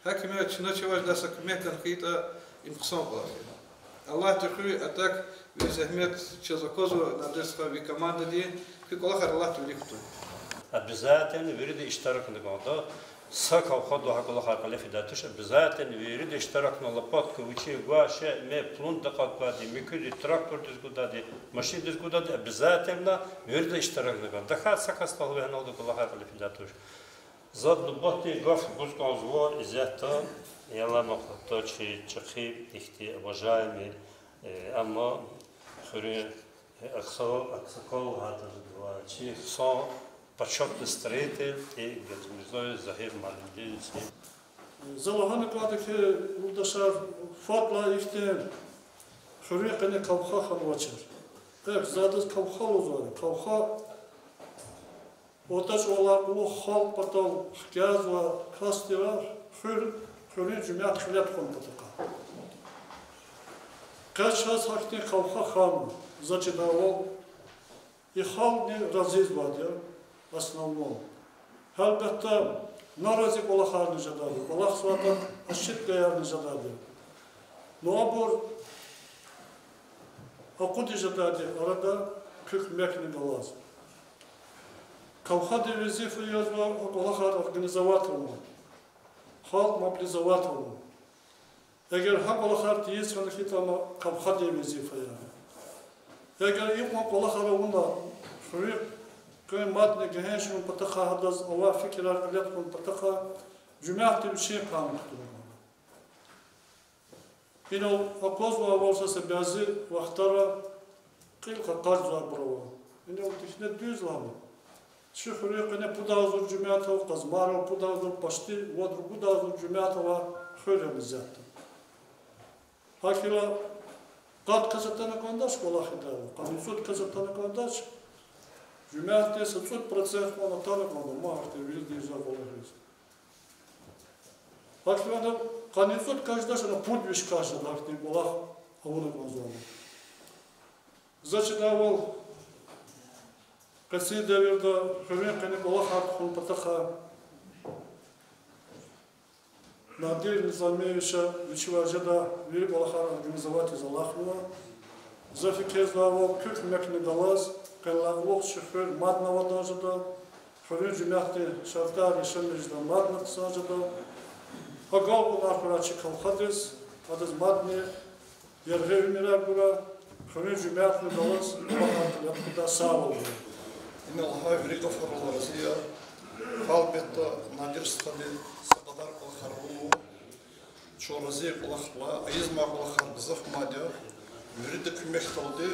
Хакиме чиначеваш да са кме конхита им ксон калашис. Аллах тихуй атак визахмет чезакозу надырст хави команда ди. Обязательно вирид иштарак на года. Сакал ходу хакула хакале фидатуш. Обязательно вирид иштарак на лопатку учи гуаше ме плун дакат бади микуди трактор дискудади машин дискудади. Обязательно вирид иштарак на года. Дахат сака стал вехнал дакула хакале фидатуш. Задну боти гаф гускан зво изята яла махто чи чахи ихти уважаемые ама хури Аксакол хата чи сон почетный строитель и Газмизой Захир Малиндин. Залаганы кладыки улдашар фатла ихте хуриканы кавха халвачар. Так задыз кавха узори. Кавха оташ ола у хал патал хказва кастива хури жумят хлеб хон патака. Кашас хакти кавха хам зачинал и хал не разизвадя основном. Halbette narazik olakar nijadadı. Olak suatan aşit gayar nijadadı. Noabur akut nijadadı. Arada kök mekni galaz. Kavha devizifi yazma olakar organizavatımı. Halk mobilizavatımı. Eğer hak olakar değilsen hitama kavha devizifi yani. Eğer ilk olakar onda şuraya كان مادة جهاش من بتقى هذا أو فكرة قلت من بتقى جماعة بشيء كان مختلف. إنه أقوز وأولس سبازي واختار قيل كقارج بروا. إنه تشنت دوز لهم. شو خريق إنه بدأوا الجماعة وقزمار وبدأوا البشتي ودر بدأوا الجماعة وخير مزات. هكذا قد كذبتنا كنداش ولا خدام. قد يسود كذبتنا كنداش. Жумяхте 100% на талак на домахте вилди за волерис. Фактично, каницот каждый на подвиж каждый лахте болах авона конзома. Зачитавал касида верда хавекане болах хон патаха. Надир Низамевича Вичважада вели болаха организовать из Аллахова. Зафикезлавал кюк мекне далаз. Каллах шофер мадного дожда, хорю жумяхте шартар решенежда мадна сажда, агал на прачи калхадис, адас мадне яргев мирабура, хорю жумяхте далас, мадна савал. Имел хай великов харола Россия, халбетта надирстали сададар калхару, чоразе калхла, аизма калхар бзаф мадя, юридик мехталды.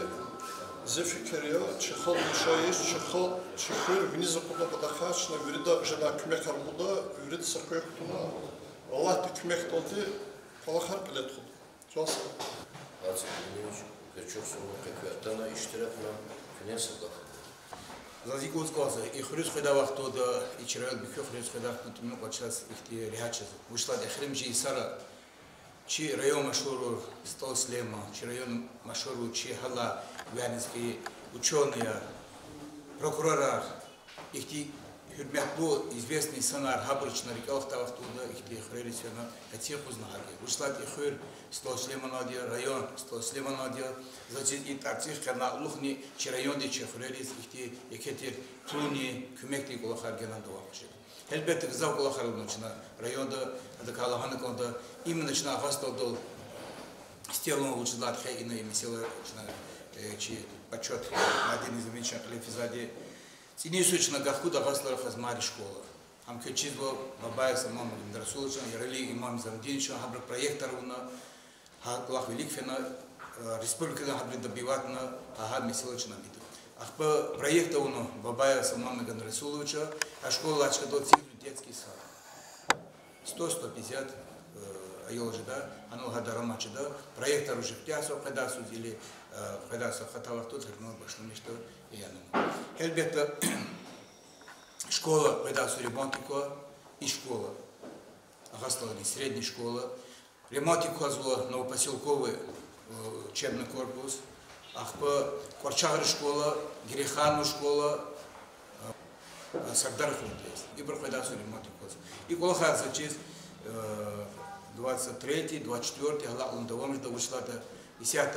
Зефикерия, чехол мешаешь, чехол внизу куда подахаш, на вреда жена кмехар буда, вред сакой ктуна, Аллах ты кмех толды, Аллахар пилетхуд. Часа. Ацик Ильич, Качур Сума, Каквертана, Иштиракна, Финесагах. Зазигуз глаза, и хрюз ходавах тода, и чирают бихё хрюз ходах, но ты много час их те рячас. Вышла дехрим же и сара, чи район машуру стол слема, чи район машуру, чи хала. Вянинские ученые, прокурора, ихти хурмятлу известный сценар хабрычна рекалах тавахтуда ихти хрелисена атехузнахаги. Ушлат ихур Слеманадия, район Слеманадия, значит и тактик kana лухни чирайонде чехрелис ихти екетер туни күмекли кулахар генандуамши. Elbette güzel kulaklarının içine rayonda da kalahana konuda именно начина хвастал сделано лучше для иные месила чи почет один из замечательных лефизади синисучно гахуда хвастала хазмари школа ам кечизло бабая самом Расуловича Ярали имам Замдинча хабр проекторуна хаклах великфена республика хабр добиватна хаб месилочна бит ахба проектовуну бабая самом Расуловича а школа ачкадо детский сад 100-150 айолжида анылгада рамачида проектор уже птясо кадасу или кадасу хатавах тут но пошло нечто и яно эльбета школа кадасу ремонтико и школа гастовая средняя школа ремонтико зло новопоселковый учебный корпус ахпа корчагр школа грехану школа Сардар Хунтес и проходасу ремонтико и колхаза через 23-24 главным довольно до вышла 10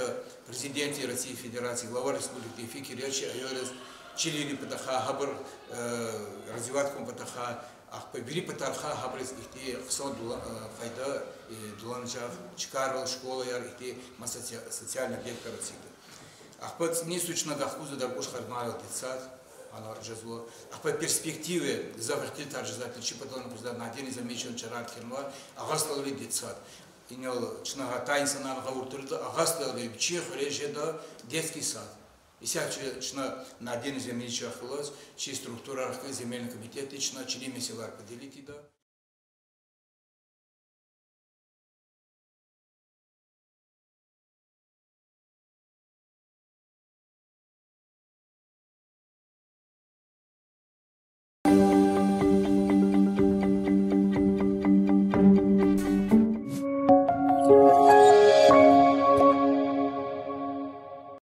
президент России Федерации, глава Республики Фики Речи, Айорес, Чили Патаха, Хабр, развиватком Патаха, ах, побери Патаха, Хабрес, ихти, Хсон Файда, Дуланчав, Чикарвал, школа, ихти, социальный объект России. Ах, под несущно Гахкузу, Дарбуш Хармарил, Тицат, оно жезло. А по перспективе завертит аржизатель чипатон на один из замечен чарат херма, а гастал ли детсад. И не чнага тайнса на гауртурда, а гастал ли чех режеда детский сад. И сейчас на один из замечен хлоз, чьи структура земельный комитет, чьи месила поделить да.